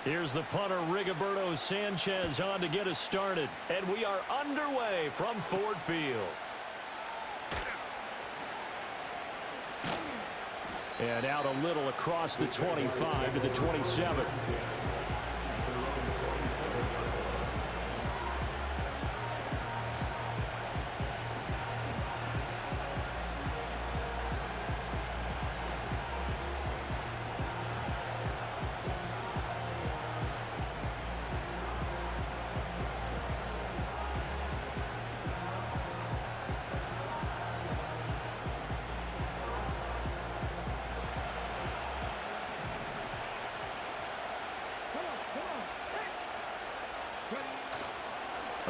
Here's the punter, Rigoberto Sanchez, on to get us started. And we are underway from Ford Field. And out a little across the 25 to the 27.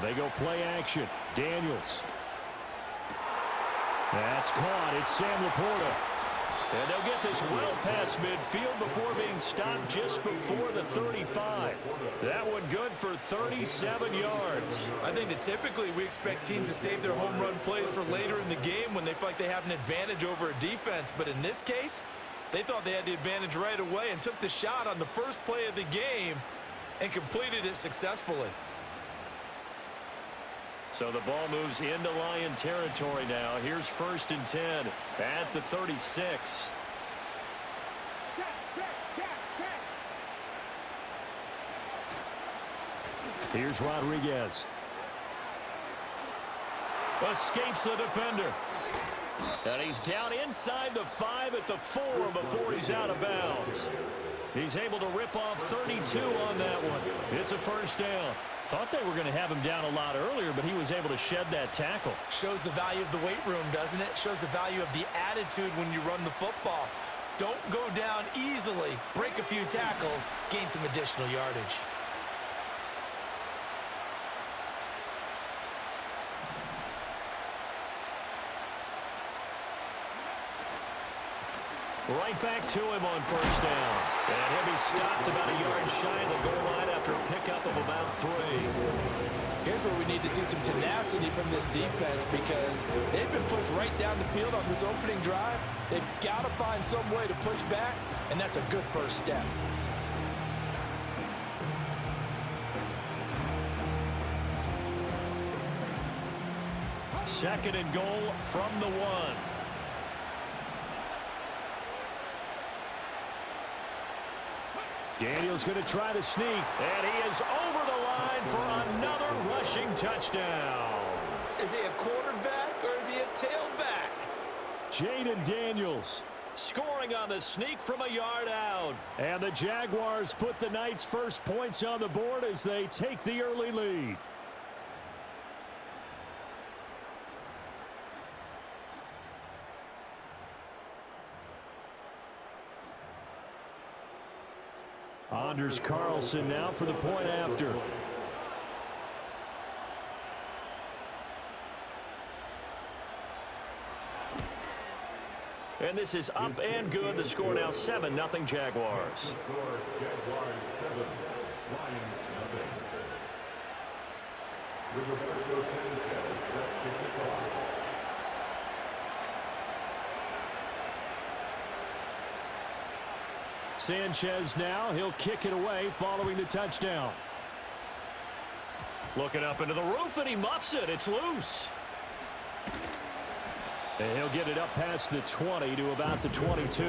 They go play action. Daniels. That's caught. It's Sam Laporta. And they'll get this well past midfield before being stopped just before the 35. That one good for 37 yards. I think that typically we expect teams to save their home run plays for later in the game when they feel like they have an advantage over a defense. But in this case, they thought they had the advantage right away and took the shot on the first play of the game and completed it successfully. So the ball moves into Lion territory now. Here's 1st and 10 at the 36. Here's Rodriguez. Escapes the defender. And he's down inside the 5 at the 4 before he's out of bounds. He's able to rip off 32 on that one. It's a first down. Thought they were going to have him down a lot earlier, but he was able to shed that tackle. Shows the value of the weight room, doesn't it? Shows the value of the attitude when you run the football. Don't go down easily. Break a few tackles. Gain some additional yardage. Right back to him on first down. And he'll be stopped about a yard shy of the goal line after a pickup of about 3. Here's where we need to see some tenacity from this defense because they've been pushed right down the field on this opening drive. They've got to find some way to push back, and that's a good first step. Second and goal from the 1. Daniels going to try to sneak, and he is over the line for another rushing touchdown. Is he a quarterback or is he a tailback? Jaden Daniels scoring on the sneak from a yard out. And the Jaguars put the Knights' first points on the board as they take the early lead. Anders Carlson now for the point after. And this is up and good. The score now 7-0 Jaguars. Sanchez now, he'll kick it away following the touchdown. Looking up into the roof, and he muffs it. It's loose. And he'll get it up past the 20 to about the 22.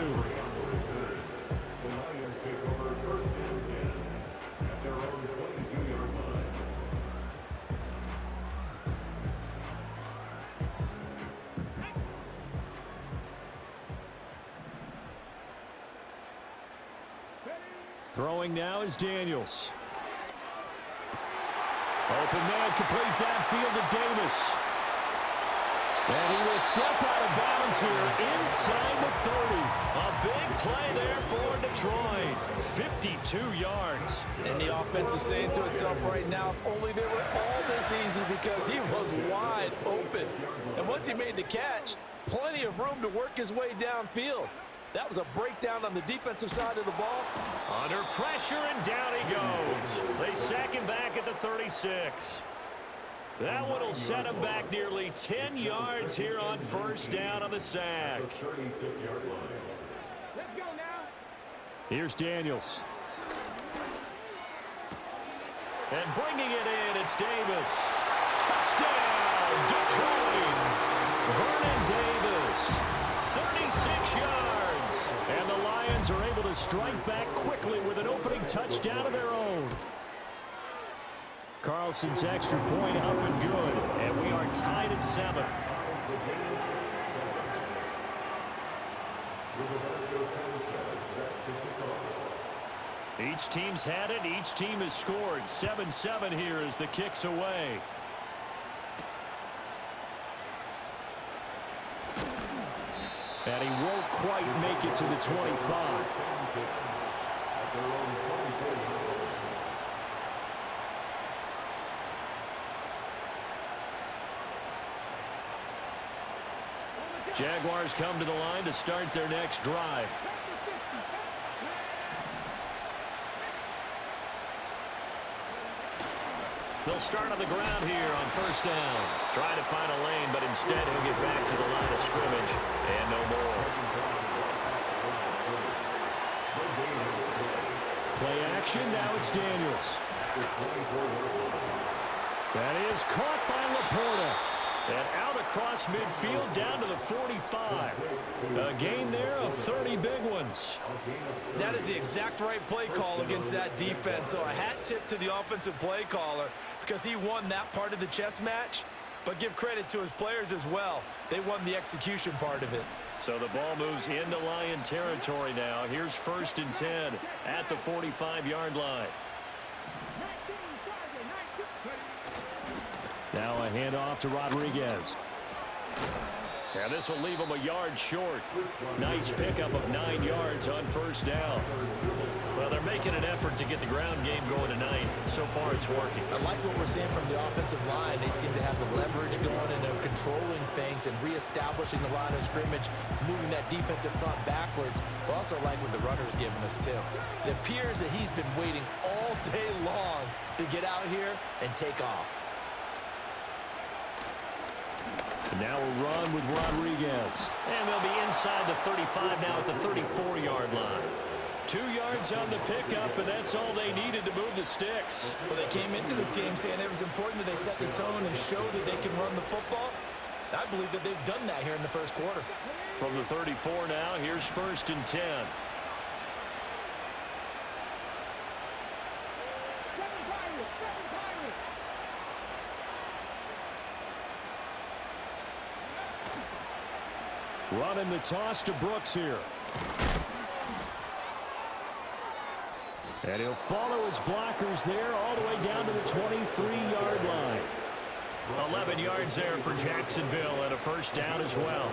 Throwing now is Daniels. Open man, complete downfield to Davis. And he will step out of bounds here inside the 30. A big play there for Detroit. 52 yards. And the offense is saying to itself right now, if only they were all this easy because he was wide open. And once he made the catch, plenty of room to work his way downfield. That was a breakdown on the defensive side of the ball. Under pressure, and down he goes. They sack him back at the 36. That one will set him back nearly 10 yards here on first down on the sack. Here's Daniels. And bringing it in, it's Davis. Touchdown, Detroit. Vernon Davis, 36 yards. And the Lions are able to strike back quickly with an opening touchdown of their own. Carlson's extra point up and good. And we are tied at 7. Each team's had it. Each team has scored. 7-7 here as the kick's away. And he won't quite make it to the 25. Jaguars come to the line to start their next drive. They'll start on the ground here on first down. Trying to find a lane, but instead he'll get back to the line of scrimmage and no more. Play action, now it's Daniels. That is caught by Laporta. And out across midfield down to the 45. A gain there of 30 big ones. That is the exact right play call against that defense. So a hat tip to the offensive play caller because he won that part of the chess match. But give credit to his players as well. They won the execution part of it. So the ball moves into Lion territory now. Here's 1st and 10 at the 45-yard line. Now a handoff to Rodriguez. And this will leave him a yard short. Nice pickup of 9 yards on first down. Well, they're making an effort to get the ground game going tonight. So far, it's working. I like what we're seeing from the offensive line. They seem to have the leverage going and they're controlling things and reestablishing the line of scrimmage, moving that defensive front backwards. But also like what the runner's giving us, too. It appears that he's been waiting all day long to get out here and take off. Now a run with Rodriguez. And they'll be inside the 35 now at the 34-yard line. 2 yards on the pickup, and that's all they needed to move the sticks. Well, they came into this game saying it was important that they set the tone and show that they can run the football. I believe that they've done that here in the first quarter. From the 34 now, here's 1st and 10. Running the toss to Brooks here. And he'll follow his blockers there all the way down to the 23-yard line. 11 yards there for Jacksonville and a first down as well.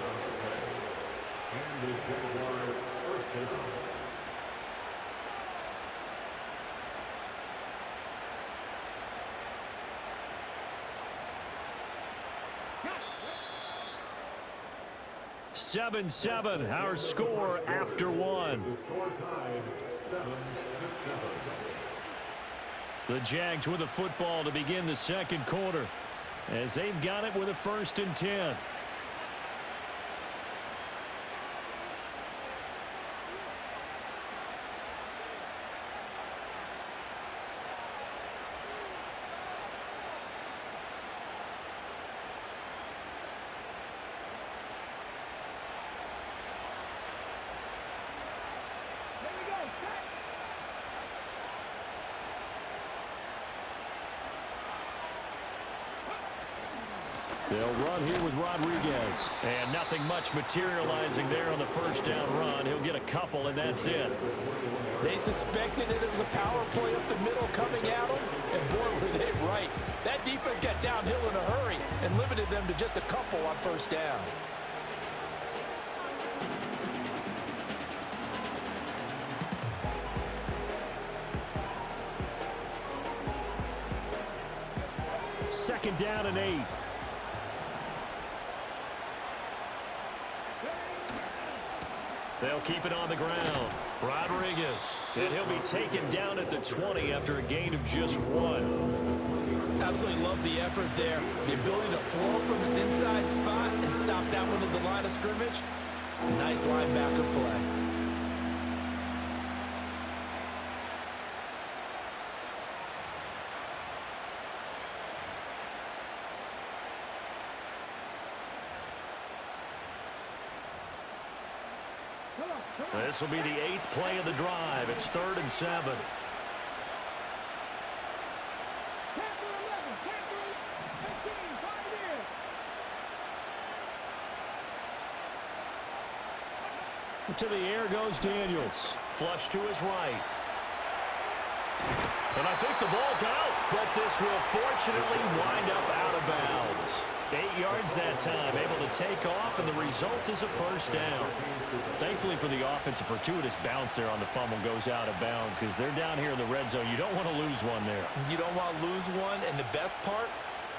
Seven, our score after one. The Jags with the football to begin the second quarter as they've got it with a 1st and 10. They'll run here with Rodriguez. And nothing much materializing there on the first down run. He'll get a couple, and that's it. They suspected it was a power play up the middle coming at them, and boy, were they right. That defense got downhill in a hurry and limited them to just a couple on first down. Second down and 8. They'll keep it on the ground. Rodriguez. And he'll be taken down at the 20 after a gain of just 1. Absolutely love the effort there. The ability to flow from his inside spot and stop that one at the line of scrimmage. Nice linebacker play. This will be the 8th play of the drive. It's 3rd and 7. To the air goes Daniels. Flush to his right. And I think the ball's out, but this will fortunately wind up out of bounds. 8 yards that time, able to take off, and the result is a first down. Thankfully for the offense, a fortuitous bounce there on the fumble goes out of bounds because they're down here in the red zone. You don't want to lose one there. You don't want to lose one, and the best part,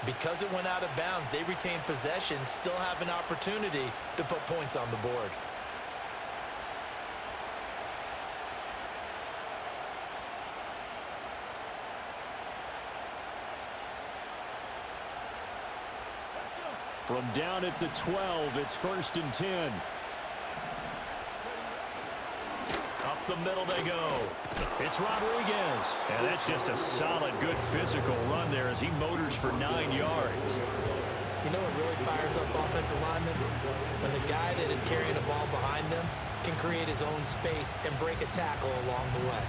because it went out of bounds, they retained possession, still have an opportunity to put points on the board. From down at the 12, it's 1st and 10. Up the middle they go. It's Rodriguez. And that's just a solid, good physical run there as he motors for 9 yards. You know what really fires up offensive linemen? When the guy that is carrying the ball behind them can create his own space and break a tackle along the way.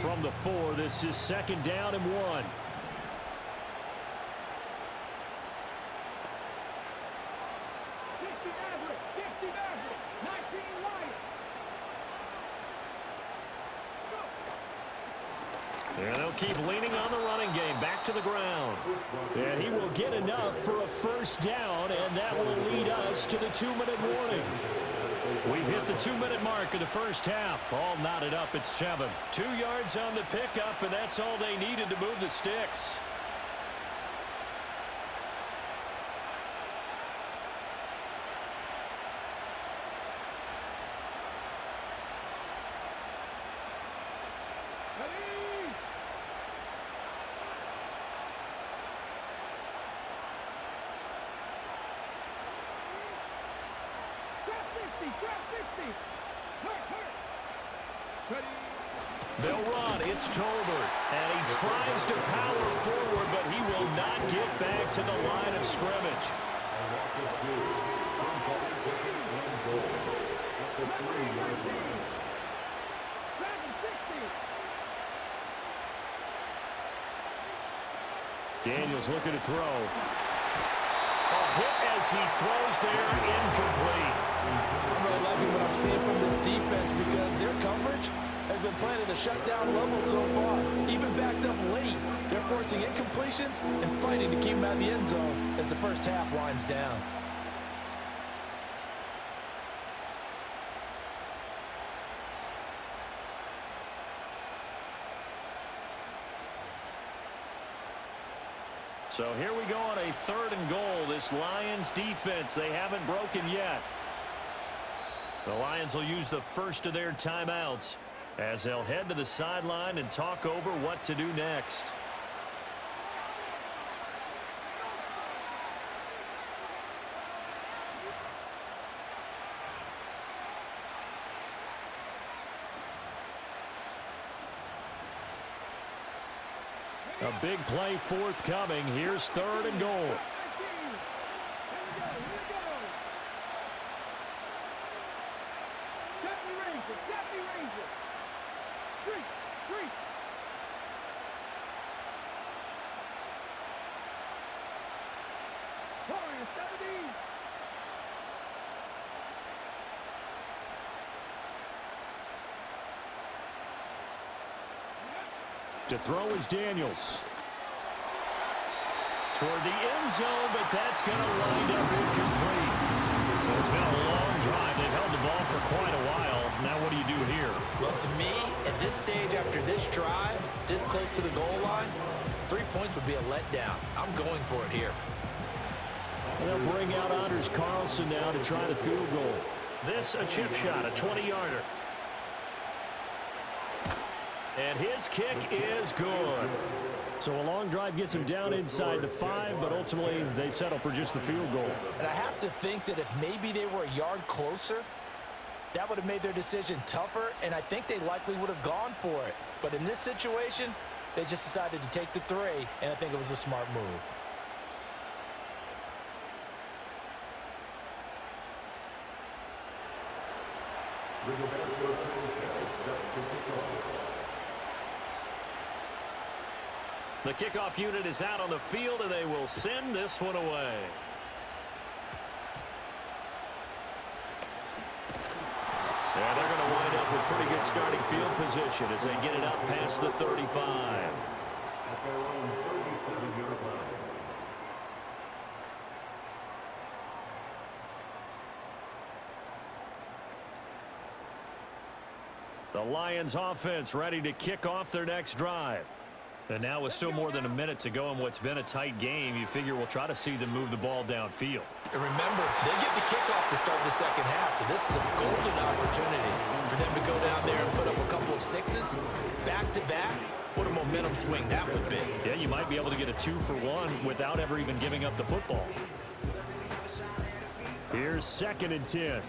From the 4, this is 2nd down and 1. And they'll keep leaning on the running game. Back to the ground. And he will get enough for a first down, and that will lead us to the 2-minute warning. We've hit the 2-minute mark of the first half. All knotted up at 7. 2 yards on the pickup, and that's all they needed to move the sticks. They'll run. It's Tolbert. And he tries to power forward, but he will not get back to the line of scrimmage. Daniels looking to throw. A hit as he throws there, incomplete. I'm really liking what I'm seeing from this defense because their coverage has been playing at a shutdown level so far. Even backed up late, they're forcing incompletions and fighting to keep them out of the end zone as the first half winds down. So here we go on a 3rd and goal. This Lions defense, they haven't broken yet. The Lions will use the first of their timeouts as they'll head to the sideline and talk over what to do next. A big play forthcoming. Here's 3rd and goal. To throw is Daniels. Toward the end zone, but that's going to wind up incomplete. So it's been a long drive. They've held the ball for quite a while. Now what do you do here? Well, to me, at this stage after this drive, this close to the goal line, 3 points would be a letdown. I'm going for it here. And they'll bring out Anders Carlson now to try the field goal. This a chip shot, a 20-yarder. And his kick is good. So a long drive gets him down inside the 5, but ultimately they settle for just the field goal. And I have to think that if maybe they were a yard closer, That would have made their decision tougher, and I think they likely would have gone for it. But in this situation, they just decided to take the 3, and I think it was a smart move. The kickoff unit is out on the field, and they will send this one away. Yeah, they're going to wind up with pretty good starting field position as they get it up past the 35. The Lions offense ready to kick off their next drive. And now with still more than a minute to go in what's been a tight game, you figure we'll try to see them move the ball downfield. And remember, they get the kickoff to start the second half, so this is a golden opportunity for them to go down there and put up a couple of 6s back-to-back. What a momentum swing that would be. Yeah, you might be able to get a 2-for-1 without ever even giving up the football. Here's 2nd and 10.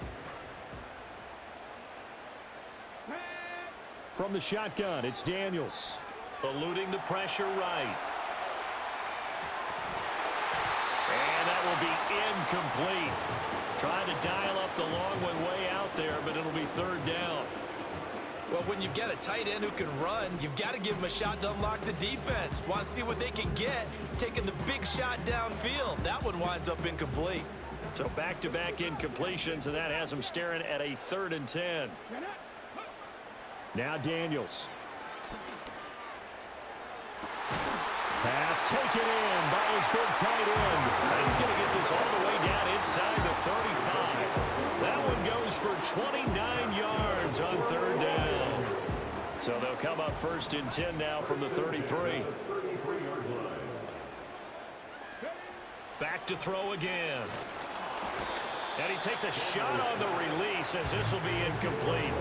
From the shotgun, it's Daniels. Eluding the pressure right. And that will be incomplete. Trying to dial up the long one way out there, but it'll be 3rd down. Well, when you've got a tight end who can run, you've got to give him a shot to unlock the defense. Want to see what they can get, taking the big shot downfield. That one winds up incomplete. So back-to-back incompletions, and that has them staring at a 3rd and 10. Now Daniels. Pass taken in by his big tight end. And he's going to get this all the way down inside the 35. That one goes for 29 yards on 3rd down. So they'll come up 1st and 10 now from the 33. Back to throw again. And he takes a shot on the release as this will be incomplete.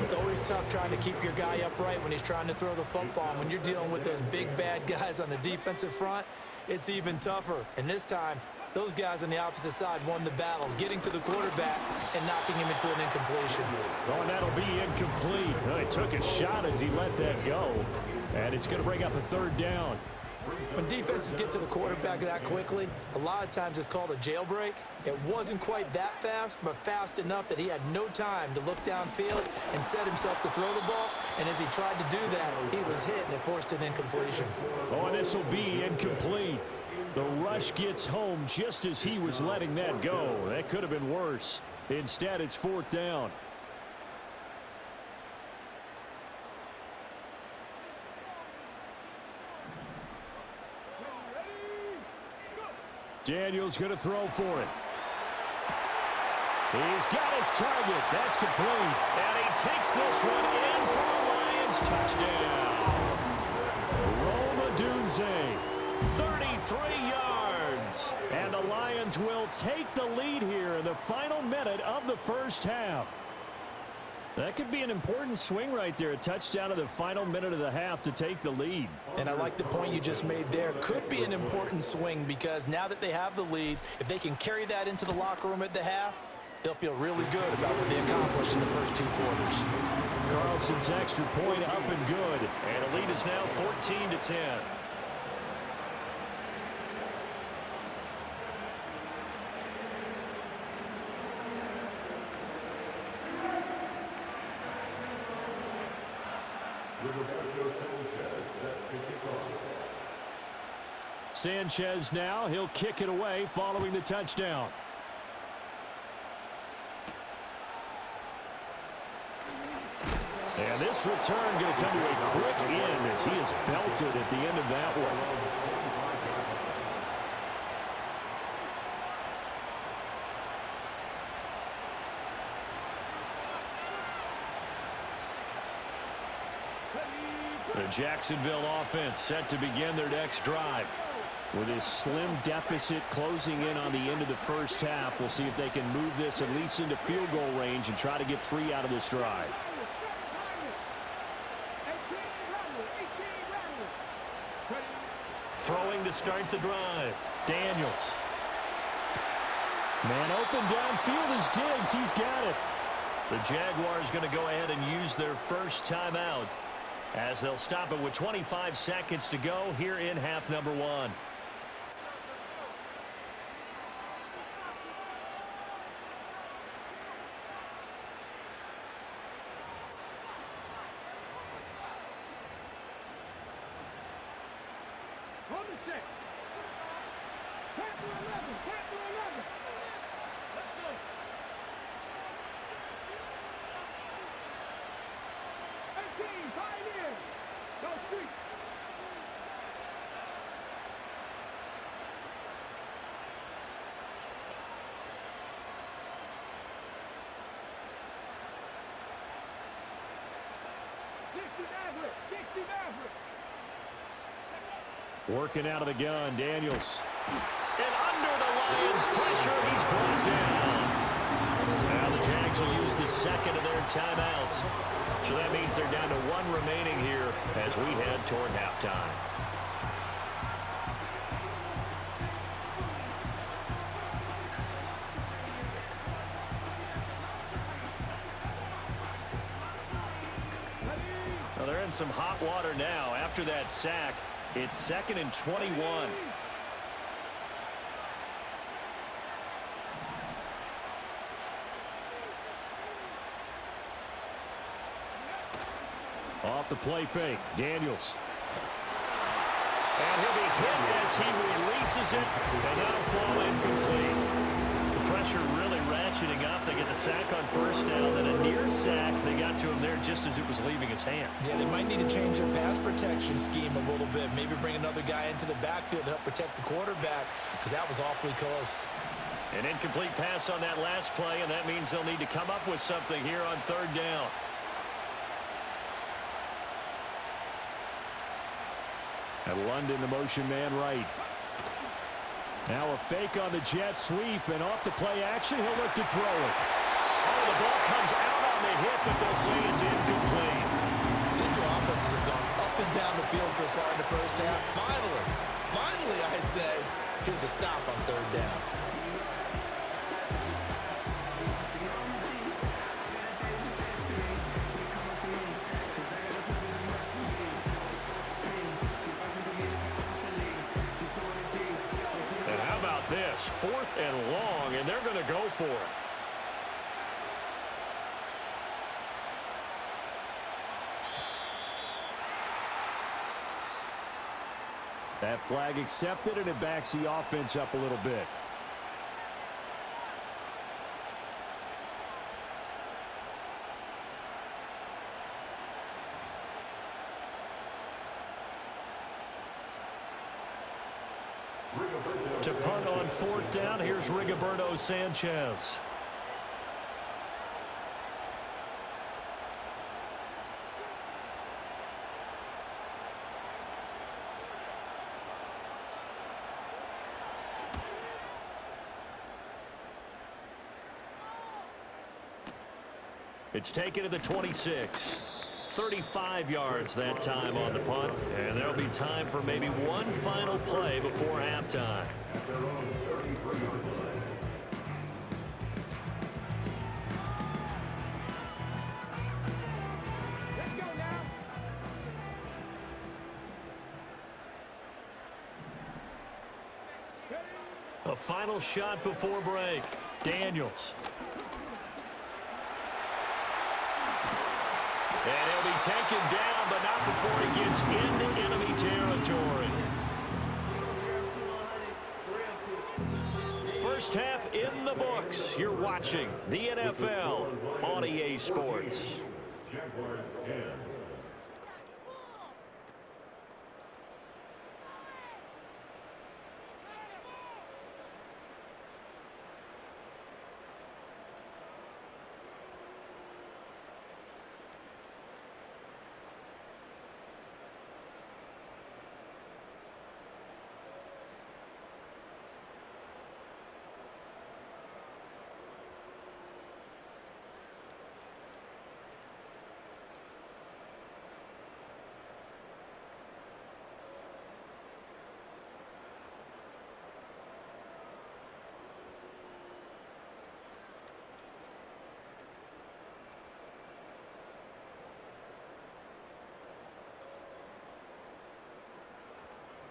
It's always tough trying to keep your guy upright when he's trying to throw the football. When you're dealing with those big, bad guys on the defensive front, it's even tougher. And this time, those guys on the opposite side won the battle, getting to the quarterback and knocking him into an incompletion. Oh, and that'll be incomplete. Well, he took a shot as he let that go. And it's going to bring up a 3rd down. When defenses get to the quarterback that quickly, a lot of times it's called a jailbreak. It wasn't quite that fast, but fast enough that he had no time to look downfield and set himself to throw the ball. And as he tried to do that, he was hit and it forced an incompletion. Oh, and this will be incomplete. The rush gets home just as he was letting that go. That could have been worse. Instead, it's 4th down. Daniels going to throw for it. He's got his target. That's complete. And he takes this one in for a Lions touchdown. Roma Dunze, 33 yards. And the Lions will take the lead here in the final minute of the 1st half. That could be an important swing right there. A touchdown in the final minute of the half to take the lead. And I like the point you just made there. Could be an important swing because now that they have the lead, if they can carry that into the locker room at the half, they'll feel really good about what they accomplished in the first 2 quarters. Carlson's extra point up and good. And the lead is now 14-10. Sanchez now, he'll kick it away following the touchdown. And this return going to come to a quick end as he is belted at the end of that one. The Jacksonville offense set to begin their next drive. With his slim deficit closing in on the end of the first half, we'll see if they can move this at least into field goal range and try to get 3 out of this drive. Throwing to start the drive. Daniels. Man open downfield is Diggs. He's got it. The Jaguars going to go ahead and use their first timeout as they'll stop it with 25 seconds to go here in half number one. Working out of the gun, Daniels. And under the Lions' pressure, he's brought down. Now the Jags will use the second of their timeouts. So that means they're down to one remaining here as we head toward halftime. Well, they're in some hot water now after that sack. It's 2nd and 21. Off the play fake, Daniels. And he'll be hit as he releases it, and that'll fall incomplete. The pressure really ratcheting up. They get the sack on first down, then a near sack. They got to him there just as it was leaving his hand. Yeah, they might need to change their pass protection scheme a little bit. Maybe bring another guy into the backfield to help protect the quarterback, because that was awfully close. An incomplete pass on that last play, and that means they'll need to come up with something here on third down. And London, the motion man right. Now a fake on the jet sweep, and off the play action, he'll look to throw it. Oh, the ball comes out on the hit, but they'll say it's incomplete. These two offenses have gone up and down the field so far in the first half. Finally, I say, here's a stop on third down. This 4th and long, and they're going to go for it. That flag accepted, and it backs the offense up a little bit. To punt on 4th down, here's Rigoberto Sanchez. It's taken to the 26. 35 yards that time on the punt, and there'll be time for maybe one final play before halftime. A final shot before break. Daniels. And he'll be taken down, but not before he gets into enemy territory. First half in the books. You're watching the NFL on EA Sports. Jaguars 10.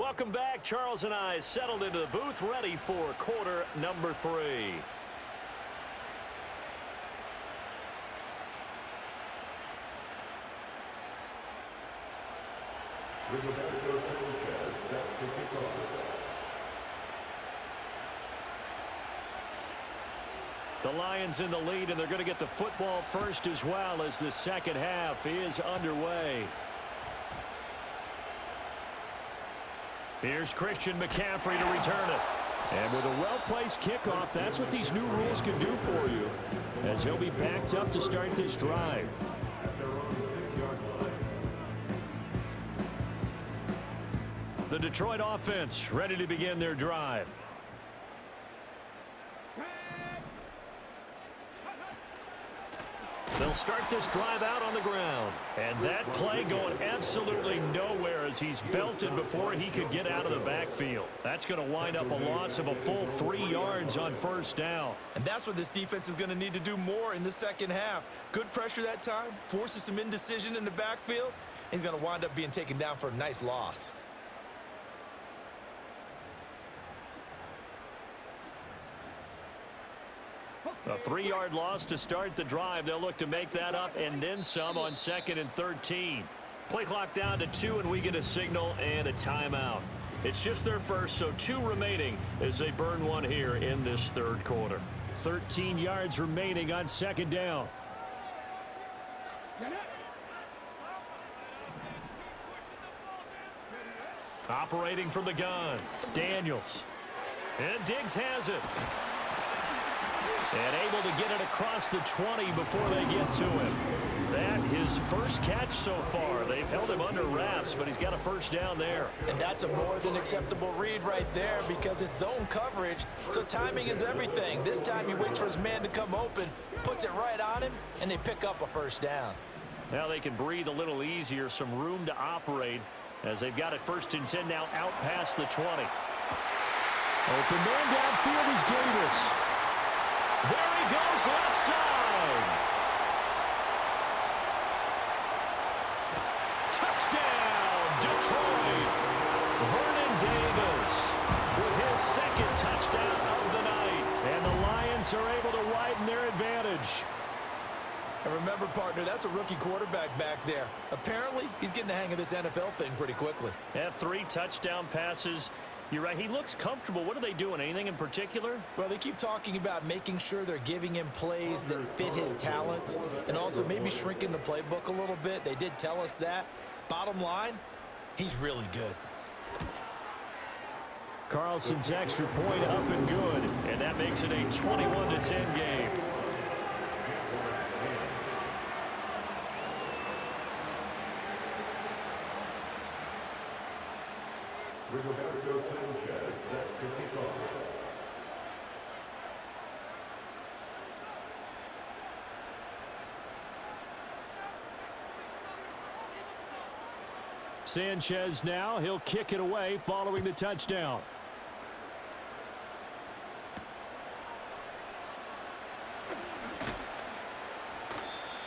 Welcome back. Charles and I settled into the booth, ready for quarter number 3. The Lions in the lead, and they're going to get the football first as well as the second half is underway. Here's Christian McCaffrey to return it. And with a well-placed kickoff, that's what these new rules can do for you, as he'll be backed up to start this drive. The Detroit offense ready to begin their drive. They'll start this drive out on the ground. And that play going absolutely nowhere as he's belted before he could get out of the backfield. That's going to wind up a loss of a full 3 yards on first down. And that's what this defense is going to need to do more in the second half. Good pressure that time, forces some indecision in the backfield. He's going to wind up being taken down for a nice loss. A 3-yard loss to start the drive. They'll look to make that up and then some on 2nd and 13. Play clock down to 2, and we get a signal and a timeout. It's just their first, so 2 remaining as they burn one here in this third quarter. 13 yards remaining on 2nd down. Operating from the gun, Daniels. And Diggs has it. And able to get it across the 20 before they get to him. That his first catch so far. They've held him under wraps, but he's got a first down there. And that's a more than acceptable read right there because it's zone coverage, so timing is everything. This time he waits for his man to come open, puts it right on him, and they pick up a first down. Now they can breathe a little easier, some room to operate as they've got it 1st and 10 now out past the 20. Open man downfield is Davis. There he goes, left side. Touchdown, Detroit. Vernon Davis with his 2nd touchdown of the night. And the Lions are able to widen their advantage. And remember, partner, that's a rookie quarterback back there. Apparently, he's getting the hang of this NFL thing pretty quickly. Yeah, 3 touchdown passes. You're right. He looks comfortable. What are they doing? Anything in particular? Well, they keep talking about making sure they're giving him plays that fit his talents and also maybe shrinking the playbook a little bit. They did tell us that. Bottom line, he's really good. Carlson's extra point up and good, and that makes it a 21-10 game. Sanchez now, he'll kick it away following the touchdown.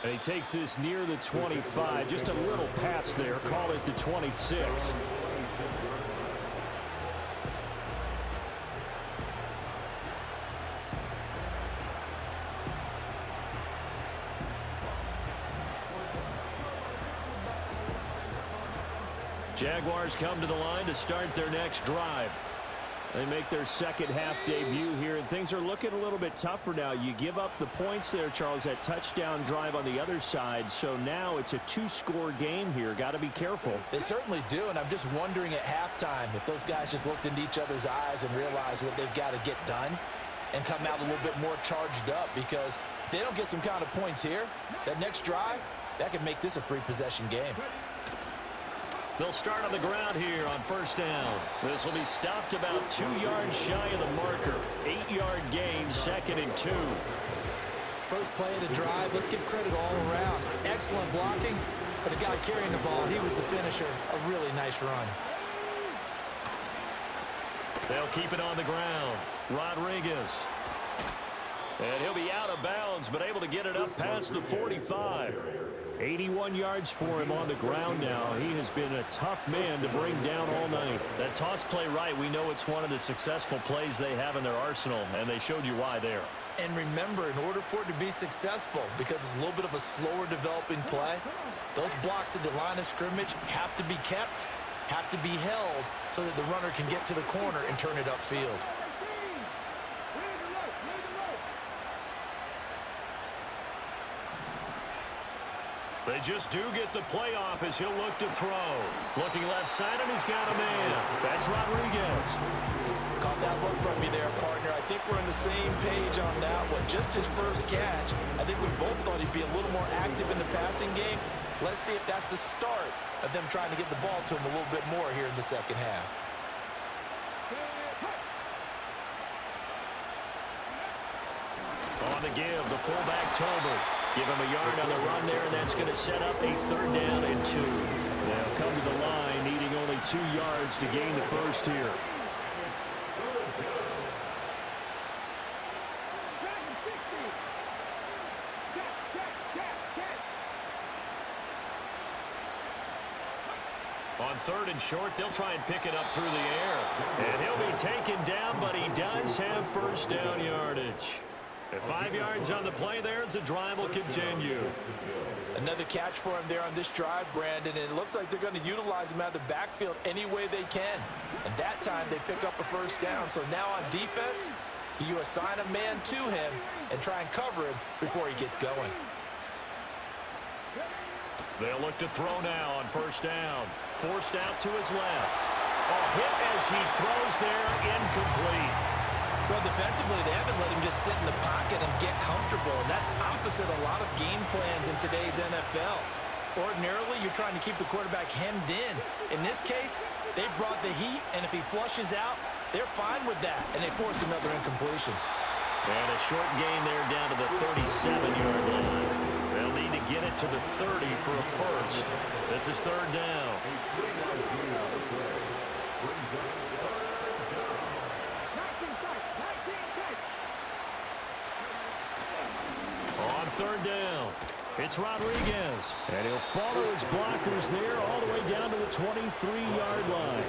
And he takes this near the 25, just a little pass there, call it the 26. Jaguars come to the line to start their next drive. They make their second half debut here, and things are looking a little bit tougher now. You give up the points there, Charles, that touchdown drive on the other side. So now it's a 2-score game here. Got to be careful. They certainly do, and I'm just wondering at halftime if those guys just looked into each other's eyes and realized what they've got to get done and come out a little bit more charged up, because if they don't get some kind of points here, that next drive, that could make this a 3-possession game. They'll start on the ground here on first down. This will be stopped about 2 yards shy of the marker. 8-yard gain, 2nd and 2. First play of the drive, let's give credit all around. Excellent blocking, but the guy carrying the ball, he was the finisher. A really nice run. They'll keep it on the ground. Rodriguez. And he'll be out of bounds, but able to get it up past the 45. 81 yards for him on the ground now. He has been a tough man to bring down all night. That toss play right, we know it's one of the successful plays they have in their arsenal, and they showed you why there. And remember, in order for it to be successful, because it's a little bit of a slower developing play, those blocks at the line of scrimmage have to be kept, have to be held, so that the runner can get to the corner and turn it upfield. They just do get the play off as he'll look to throw. Looking left side, and he's got a man. That's Rodriguez. Caught that look from you there, partner. I think we're on the same page on that one. Just his first catch. I think we both thought he'd be a little more active in the passing game. Let's see if that's the start of them trying to get the ball to him a little bit more here in the second half. On the give, the fullback Tolbert. Give him a yard on the run there, and that's going to set up a 3rd down and 2. They'll come to the line, needing only 2 yards to gain the first here. On 3rd and short, they'll try and pick it up through the air. And he'll be taken down, but he does have first down yardage. At 5 yards on the play there, the drive will continue. Another catch for him there on this drive, Brandon, and it looks like they're going to utilize him out of the backfield any way they can. And that time they pick up a first down. So now on defense, you assign a man to him and try and cover him before he gets going. They'll look to throw now on first down. Forced out to his left. A hit as he throws there, incomplete. Well, defensively, they haven't let him just sit in the pocket and get comfortable, and that's opposite a lot of game plans in today's NFL. Ordinarily, you're trying to keep the quarterback hemmed in. In this case, they brought the heat, and if he flushes out, they're fine with that, and they force another incompletion. And a short gain there down to the 37-yard line. They'll need to get it to the 30 for a first. This is 3rd down. On 3rd down, it's Rodriguez. And he'll follow his blockers there all the way down to the 23-yard line.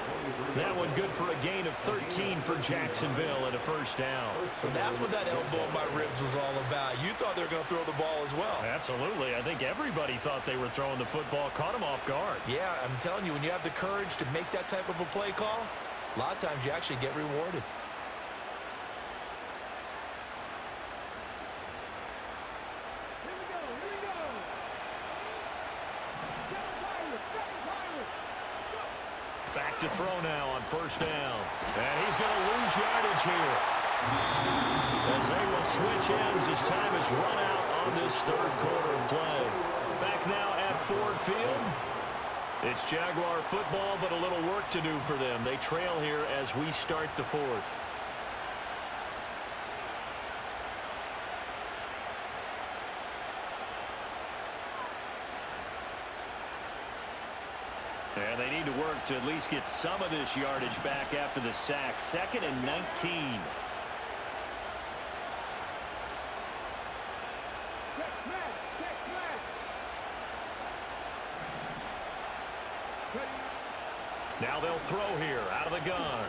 That one good for a gain of 13 for Jacksonville and a first down. So that's what that elbow in my ribs was all about. You thought they were going to throw the ball as well. Absolutely. I think everybody thought they were throwing the football, caught him off guard. Yeah, I'm telling you, when you have the courage to make that type of a play call, a lot of times you actually get rewarded. Back to throw now on first down. And he's going to lose yardage here. As they will switch ends as time is run out on this 3rd quarter of play. Back now at Ford Field. It's Jaguar football, but a little work to do for them. They trail here as we start the 4th. And they need to work to at least get some of this yardage back after the sack. 2nd and 19. Now they'll throw here out of the gun.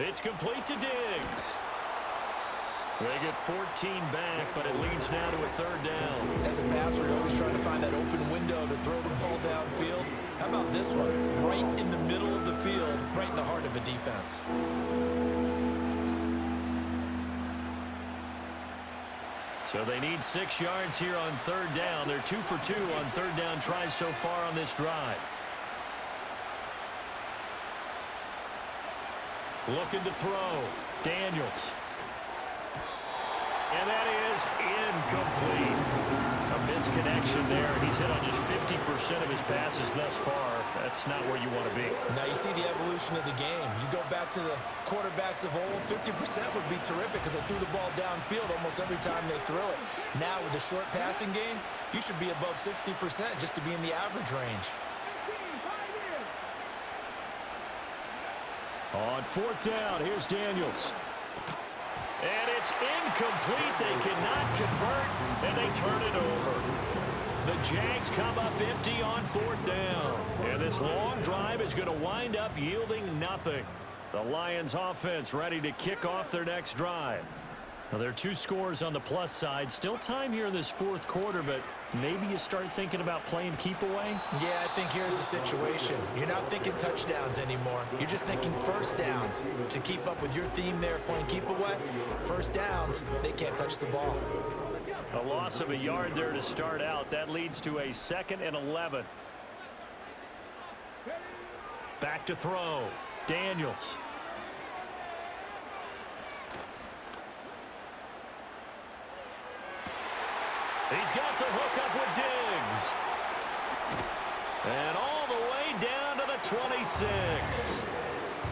It's complete to Diggs. They get 14 back, but it leads now to a 3rd down. As a passer, you're always trying to find that open window to throw the ball downfield. How about this one? Right in the middle of the field, right in the heart of a defense. So they need 6 yards here on 3rd down. They're 2 for 2 on 3rd down tries so far on this drive. Looking to throw. Daniels. And that is incomplete. A misconnection there. He's hit on just 50% of his passes thus far. That's not where you want to be. Now you see the evolution of the game. You go back to the quarterbacks of old, 50% would be terrific because they threw the ball downfield almost every time they throw it. Now with the short passing game, you should be above 60% just to be in the average range. On 4th down, here's Daniels. And it's incomplete. They cannot convert, and they turn it over. The Jags come up empty on 4th down. And this long drive is going to wind up yielding nothing. The Lions offense ready to kick off their next drive. Now, there are 2 scores on the plus side. Still time here in this 4th quarter, but maybe you start thinking about playing keep away? Yeah, I think here's the situation. You're not thinking touchdowns anymore. You're just thinking first downs. To keep up with your theme there, playing keep away, first downs, they can't touch the ball. A loss of a yard there to start out. That leads to a 2nd and 11. Back to throw. Daniels. He's got the hook up with Diggs. And all the way down to the 26.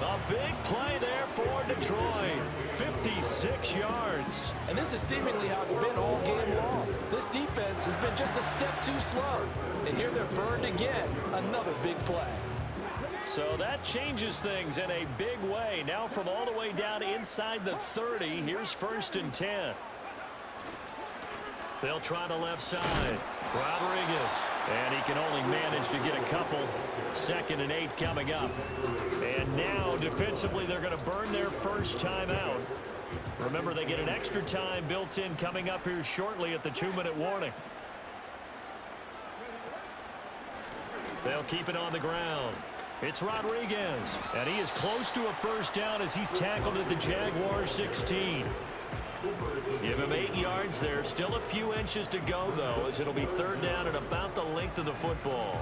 A big play there for Detroit. 56 yards. And this is seemingly how it's been all game long. This defense has been just a step too slow. And here they're burned again. Another big play. So that changes things in a big way. Now from all the way down inside the 30, here's 1st and 10. They'll try the left side. Rodriguez. And he can only manage to get a couple. 2nd and 8 coming up. And now defensively they're going to burn their first timeout. Remember, they get an extra time built in coming up here shortly at the 2-minute warning. They'll keep it on the ground. It's Rodriguez. And he is close to a first down as he's tackled at the Jaguars 16. Give him 8 yards there. Still a few inches to go, though, as it'll be 3rd down and about the length of the football.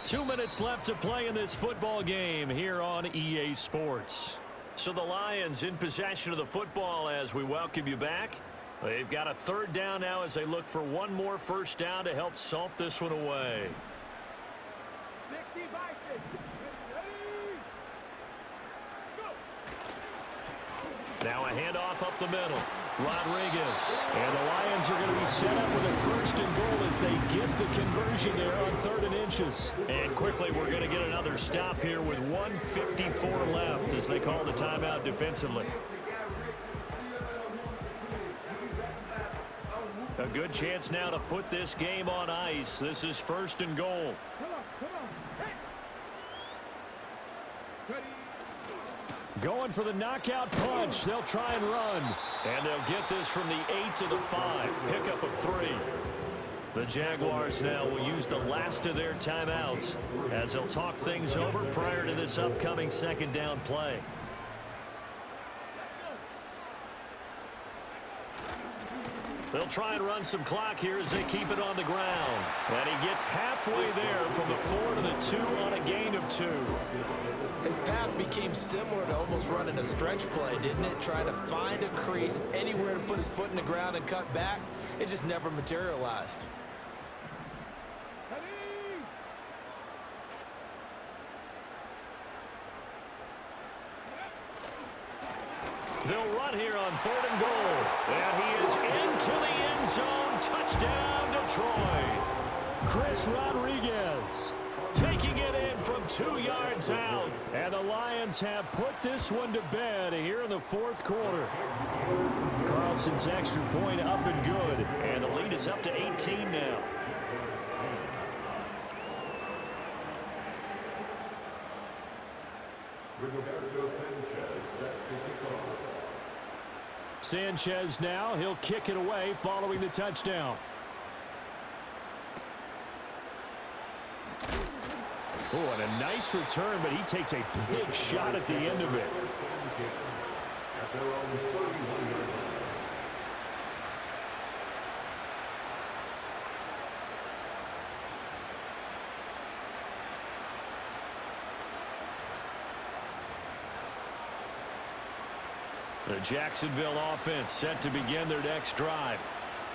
Two minutes left to play in this football game here on EA Sports. So the Lions in possession of the football as we welcome you back. They've got a 3rd down now as they look for one more first down to help salt this one away. Now a handoff up the middle. Rodriguez. And the Lions are going to be set up with a 1st and goal as they get the conversion there on 3rd and inches. And quickly we're going to get another stop here with 1:54 left as they call the timeout defensively. A good chance now to put this game on ice. This is 1st and goal. Going for the knockout punch. They'll try and run. And they'll get this from the 8 to the 5. Pickup of 3. The Jaguars now will use the last of their timeouts as they'll talk things over prior to this upcoming 2nd down play. They'll try and run some clock here as they keep it on the ground. And he gets halfway there from the 4 to the 2 on a gain of 2. His path became similar to almost running a stretch play, didn't it? Trying to find a crease, anywhere to put his foot in the ground and cut back. It just never materialized. They'll run here on 3rd and goal. And he is into the end zone. Touchdown, Detroit. Chris Rodriguez taking it in from 2 yards out. And the Lions have put this one to bed here in the 4th quarter. Carlson's extra point up and good. And the lead is up to 18 now. Sanchez now, he'll kick it away following the touchdown. Oh, and a nice return, but he takes a big shot at the end of it. The Jacksonville offense set to begin their next drive.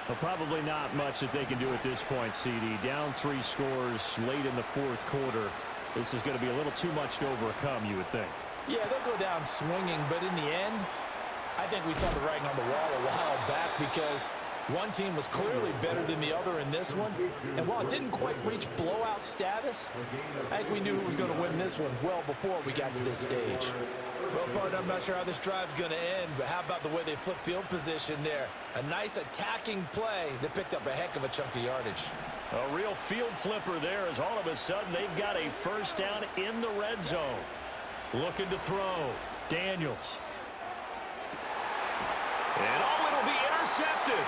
Well, probably not much that they can do at this point, CD. Down 3 scores late in the 4th quarter. This is going to be a little too much to overcome, you would think. Yeah, they'll go down swinging, but in the end, I think we saw the writing on the wall a while back because One team was clearly better than the other in this one, and while it didn't quite reach blowout status, I think we knew who was going to win this one well before we got to this stage. Well, partner, I'm not sure how this drive's going to end, but how about the way they flip field position there? A nice attacking play that picked up a heck of a chunk of yardage. A real field flipper there as all of a sudden they've got a first down in the red zone. Looking to throw. Daniels. And it'll be intercepted.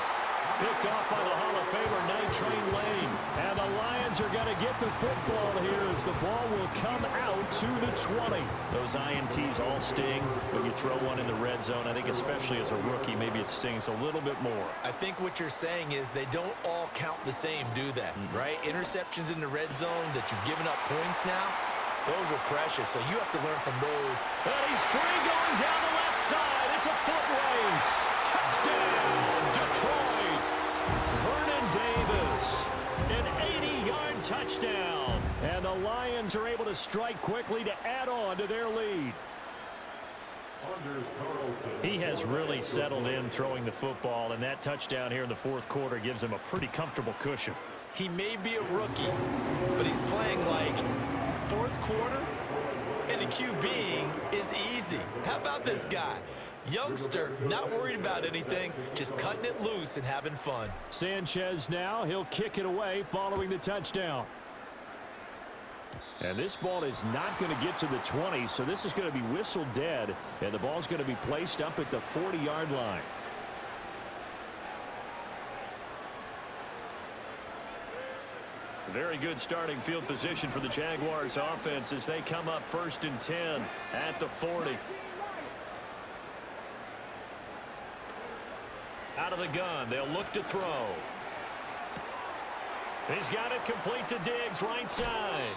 Picked off by the Hall of Famer, Night Train Lane. And the Lions are going to get the football here as the ball will come out to the 20. Those INTs all sting when you throw one in the red zone. I think especially as a rookie, maybe it stings a little bit more. I think what you're saying is they don't all count the same, do they? Right? Interceptions in the red zone that you've given up points now, those are precious, so you have to learn from those. And he's free going down the left side. It's a foot race. Touchdown, Detroit. Vernon Davis, an 80-yard touchdown. And the Lions are able to strike quickly to add on to their lead. He has really settled in throwing the football, and that touchdown here in the fourth quarter gives him a pretty comfortable cushion. He may be a rookie, but he's playing like fourth quarter, and the QBing is easy. How about this guy? Youngster, not worried about anything, just cutting it loose and having fun. Sanchez now, he'll kick it away following the touchdown. And this ball is not going to get to the 20, so this is going to be whistled dead, and the ball's going to be placed up at the 40-yard line. Very good starting field position for the Jaguars offense as they come up 1st and 10 at the 40. Out of the gun, they'll look to throw. He's got it complete to Diggs, right side.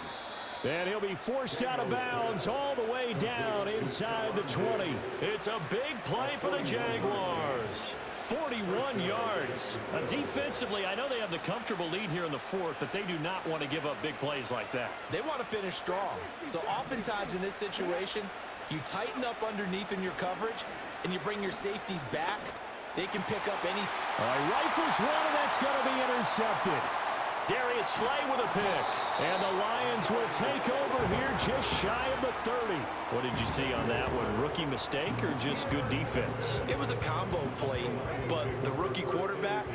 And he'll be forced out of bounds all the way down inside the 20. It's a big play for the Jaguars. 41 yards. Defensively, I know they have the comfortable lead here in the fourth, but they do not want to give up big plays like that. They want to finish strong. So oftentimes in this situation, you tighten up underneath in your coverage, and you bring your safeties back. They can pick up any. Rifles one, and that's going to be intercepted. Darius Slay with a pick. And the Lions will take over here just shy of the 30. What did you see on that one? Rookie mistake or just good defense? It was a combo play, but the rookie quarterback,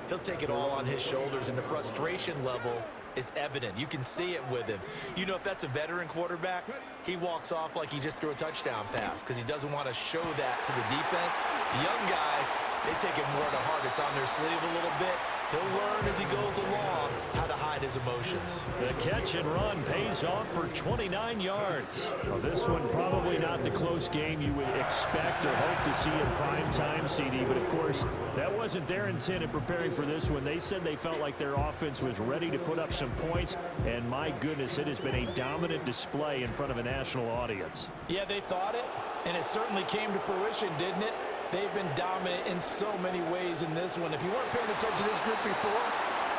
he'll take it all on his shoulders, and the frustration level is evident. You can see it with him. You know, if that's a veteran quarterback, he walks off like he just threw a touchdown pass because he doesn't want to show that to the defense. The young guys, they take it more to heart. It's on their sleeve a little bit. He'll learn as he goes along how to hide his emotions. The catch and run pays off for 29 yards. Well, this one probably not the close game you would expect or hope to see in prime time, CD. But, of course, that wasn't their intent in preparing for this one. They said they felt like their offense was ready to put up some points. And, my goodness, it has been a dominant display in front of a national audience. Yeah, they thought it, and it certainly came to fruition, didn't it? They've been dominant in so many ways in this one. If you weren't paying attention to this group before,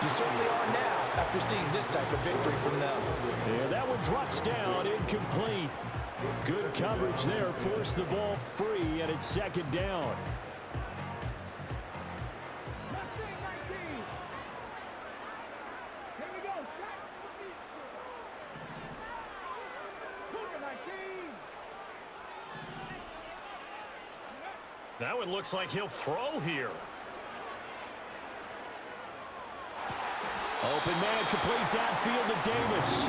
you certainly are now after seeing this type of victory from them. Yeah, that one drops down, incomplete. Good coverage there, forced the ball free, and it's 2nd down. Now it looks like he'll throw here. Open man, complete downfield to Davis.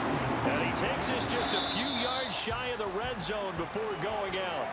And he takes this just a few yards shy of the red zone before going out.